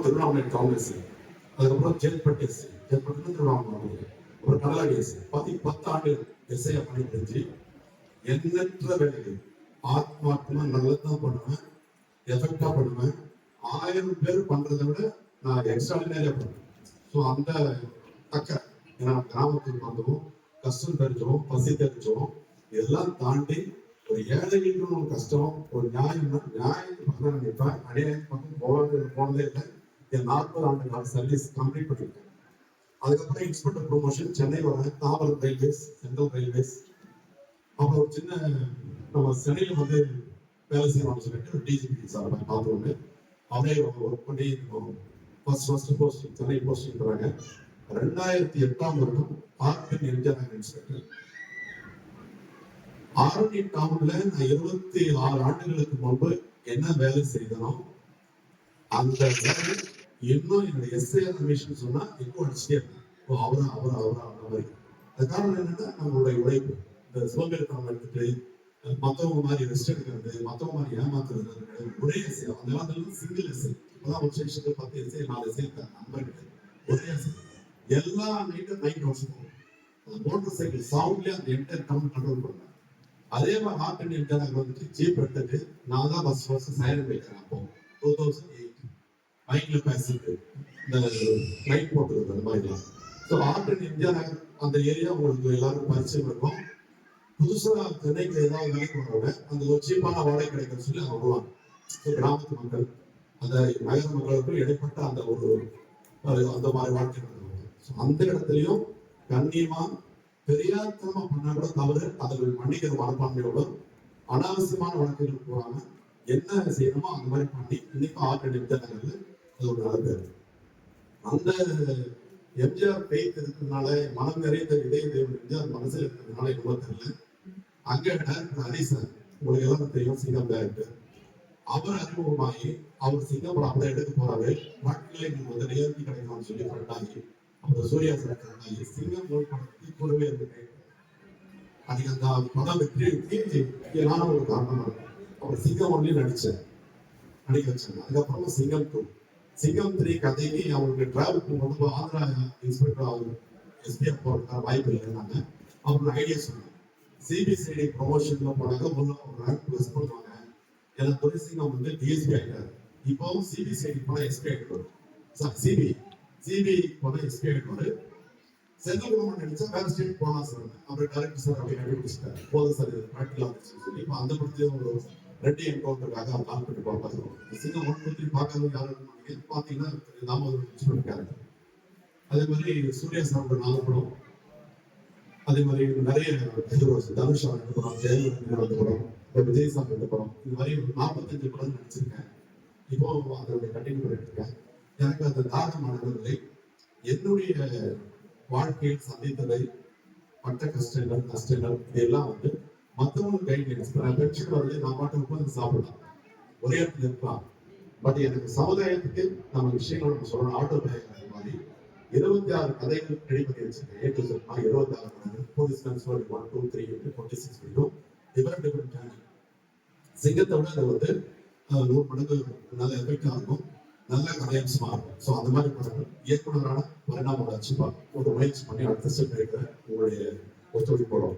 திருவண்ணாமலை காங்கிரஸ், அதுக்கப்புறம் ஜெயப்பட்டு திருவண்ணாமலை, அப்புறம் கடலாடி எஸ்ஐ 10 ஆண்டுகள் எஸ்ஐயா பணிபுரிஞ்சு எண்ணற்ற வேலைகள் ஆத்மாத்மா நல்லதான் பண்ணுவேன், எஃபெக்டா பண்ணுவேன். 1000 பேர் பண்றதை விட நான் எக்ஸ்ட்ராடினரியா பண்ணுவேன். ஸோ அந்த தக்க ஏன்னா கிராமத்துக்கு வந்தோம், கஷ்டம் தெரிஞ்சோம், பசி தெரிஞ்சோம், இதெல்லாம் தாண்டி ஒரு ஏழைகளுக்கு ஒரு கஷ்டம், ஒரு நியாயம்னா நியாயத்துக்கு பக்கம் நினைப்பேன். அநியாயத்துக்கு பக்கம் போனதே இல்லை. என் 40 ஆண்டு கால சர்வீஸ் கம்ப்ளீட் பண்ணிருக்கேன். அதுக்கப்புறம் இன்ஸ்பெக்டர் ப்ரொமோஷன் சென்னை வரேன், தாம்பரம் ரயில்வேஸ், சென்ட்ரல் ரயில்வேஸ். அப்புறம் ஒரு சின்ன நம்ம சென்னையில் வந்து வேலை செய்யணும்னு சொல்லிட்டு டிஜிபி சார் பார்த்தோன்னு அப்படியே ஒர்க் பண்ணி ஃபர்ஸ்ட் போஸ்டிங் சென்னை போஸ்டிங் தராங்க. 2008ஆம் வருடம் ஆர்பின் எம்ஜிஆர் இன்ஸ்பெக்டர். ஆரணி டவுன்ல நான் 26 ஆண்டுகளுக்கு முன்பு என்ன வேலை செய்தனோ அந்த வேலை இன்னும் என்னோட எஸ்ஐஆர் கமிஷன் சொன்னா இப்போ அடிச்சுட்டே இருக்கேன். அவரா அந்த மாதிரி. அது காரணம் என்னன்னா நம்மளுடைய உழைப்பு. இந்த சுதந்திரத்தனம் எடுத்துட்டு மத்தவங்க மாதிரி ரெஸ்ட் எடுக்கிறது, மத்தவங்க மாதிரி ஏமாத்துறது ஒரே எஸ்ஐ. அந்த காலத்துல சிங்கிள் எஸ்ஐ. இப்பதான் ஒரு செக்ஷன் 10 எஸ்ஐ 4 எஸ்ஐ நம்பர் ஒரே எஸ்ஐ. எல்லா நைட்டும் ஹவர்ஸ் போகும். அந்த மோட்டர் சைக்கிள் சவுண்ட்லயே அந்த என்டையர் டவுன் கண்ட்ரோல் பண்ணேன். அதே மாதிரி ஹார்ட் அண்ட் இன்டர்னல் வந்துட்டு ஜீப் எடுத்துட்டு நான் தான் ஃபர்ஸ்ட் சைலண்ட் வைக்கிறேன். அப்போ 2008 பைக்ல பேசிட்டு இந்த லைட் போட்டுருது அந்த மாதிரிலாம். ஸோ ஹார்ட் அண்ட் இந்தியா நகர் அந்த ஏரியா உங்களுக்கு எல்லாருக்கும் பரிச்சயம் இருக்கும். புதுசா சென்னைக்கு ஏதாவது வேலைக்கு வரவங்க அந்த ஒரு சீப்பான வாடகை கிடைக்கும் சொல்லி அவங்க வருவாங்க. ஸோ கிராமத்து மக்கள் அந்த நகர மக்களுக்கும் இடைப்பட்ட அந்த ஒரு அந்த மாதிரி வாழ்க்கை நடத்துவாங்க. ஸோ அந்த இடத்துலையும் கண்ணியமா பெரியாத்தனமா பண்ணா கூட தவறு, அதை மன்னிக்கிற மனப்பான்மையோட அனாவசியமான வழக்குகள் போகாம என்ன செய்யணுமோ அந்த மாதிரி பண்ணி இன்னைக்கும் ஆர்ட் நகர்ல அது ஒரு நல்ல பேர். அந்த எம்ஜிஆர் பெய்த் இருக்கிறதுனால மனம் நிறைந்த இதய தேவன் எம்ஜிஆர் மனசுல இருக்கிறதுனால எவ்வளவு தெரியல. அங்க டைரக்டர் ஹரிஸ் சார் உங்களுக்கு எல்லாம் தெரியும், சிங்கம் டைரக்டர். அவர் அறிமுகமாகி அவர் சிங்கம் அப்படியே எடுக்க போறாரு. வாழ்க்கையில எங்களுக்கு வந்து நேர்த்தி கிடைக்கணும்னு சொல்லி ஃப்ரெண்டாகி அப்புறம் சூர்யா சார் ஃப்ரெண்டாகி சிங்கம் நோய் படத்துக்கு கூடவே இருக்கு. அதுக்கு அந்த படம் வெற்றி நானும் ஒரு காரணமா இருக்கும். அவர் சிங்கம் ஒன்லையும் நடிக்க வச்சாங்க. அதுக்கப்புறமா சிங்கம் 2, சிங்கம் 3 கதைக்கு அவருக்கு டிராவல் பண்ணும்போது ஆந்திரா இன்ஸ்பெக்டர் அவர் எஸ்பிஎஃப் போறதுக்கான வாய்ப்பு இல்லைன்னாங்க. அவருக்கு ஐடியா சொன்னாங்க. சிபிசிஐடி ப்ரொமோஷன்ல போனாங்க, ஒரு ரேங்க் ப்ளஸ் பண்ணுவாங்க. ஏன்னா துரைசிங்கம் வந்து டிஎஸ்பி ஆகிட்டாரு. இப்போவும் சிபிசிஐடி போனா எஸ்பி ஆகிட்டு சிபி போனா எஸ்பி ஆகிட்டு சென்ட்ரல் கவர்மெண்ட் நினைச்சா வேற ஸ்டேட் போனா சொல்லுங்க. அப்புறம் டைரக்டர் சார் அப்படி கண்டுபிடிச்சிட்டாரு. போதும் சார் இது ப்ராக்டிகலா சொல்லி இப்போ அந்த படத்தையும் ஒரு ரெட்டி என்கவுண்டருக்காக அவர் கால் பண்ணி பார்த்துருக்கோம். சிங்கம் 1, 2, 3 பார்க்காத யாரும் பார்த்தீங்கன்னா தாமோதர் கேரக்டர். அதே மாதிரி சூர்யா சாரோட 4 படம், அதே மாதிரி நிறைய தனுஷ் ரெண்டு படம், ஜெயலலிதா 2 படம், விஜய் சார் 2 படம், இது மாதிரி ஒரு 45 படம் நடிச்சிருக்கேன். இப்போ அதனுடைய கண்டினியூ பண்ணிட்டு இருக்கேன். எனக்கு அந்த தாகமானதில்லை. என்னுடைய வாழ்க்கையில் சந்தித்ததை பட்ட கஷ்டங்கள் நஷ்டங்கள் இதெல்லாம் வந்து மற்றவங்களுக்கு கைட்லைன்ஸ். பென்ஷன் வருது, நான் பாட்டு உட்காந்து சாப்பிடலாம், ஒரே இடத்துல இருக்கலாம். பட் எனக்கு சமுதாயத்துக்கு நம்ம விஷயங்கள் நம்ம சொல்லணும். ஆட்டோ பயோகிராஃபி மாதிரி 26 கதைகள் ரெடி பண்ணி வச்சிருக்கேன். A to Z 26 கதைகள். போலீஸ் கன்ஸ்டபிள் 1, 2, 3 26 வரைக்கும் டிஃபரெண்ட் சேனல். சிங்கத்தை விட அது வந்து 100 மடங்கு நல்ல எஃபெக்டா இருக்கும், நல்ல கதையம்சமா இருக்கும். ஸோ அந்த மாதிரி படங்கள் இயக்குனரான பரிணாம வளர்ச்சிப்பா ஒரு முயற்சி பண்ணி அடுத்த ஸ்டெப் எடுக்கிற உங்களுடைய ஒத்துழைப்போடும்.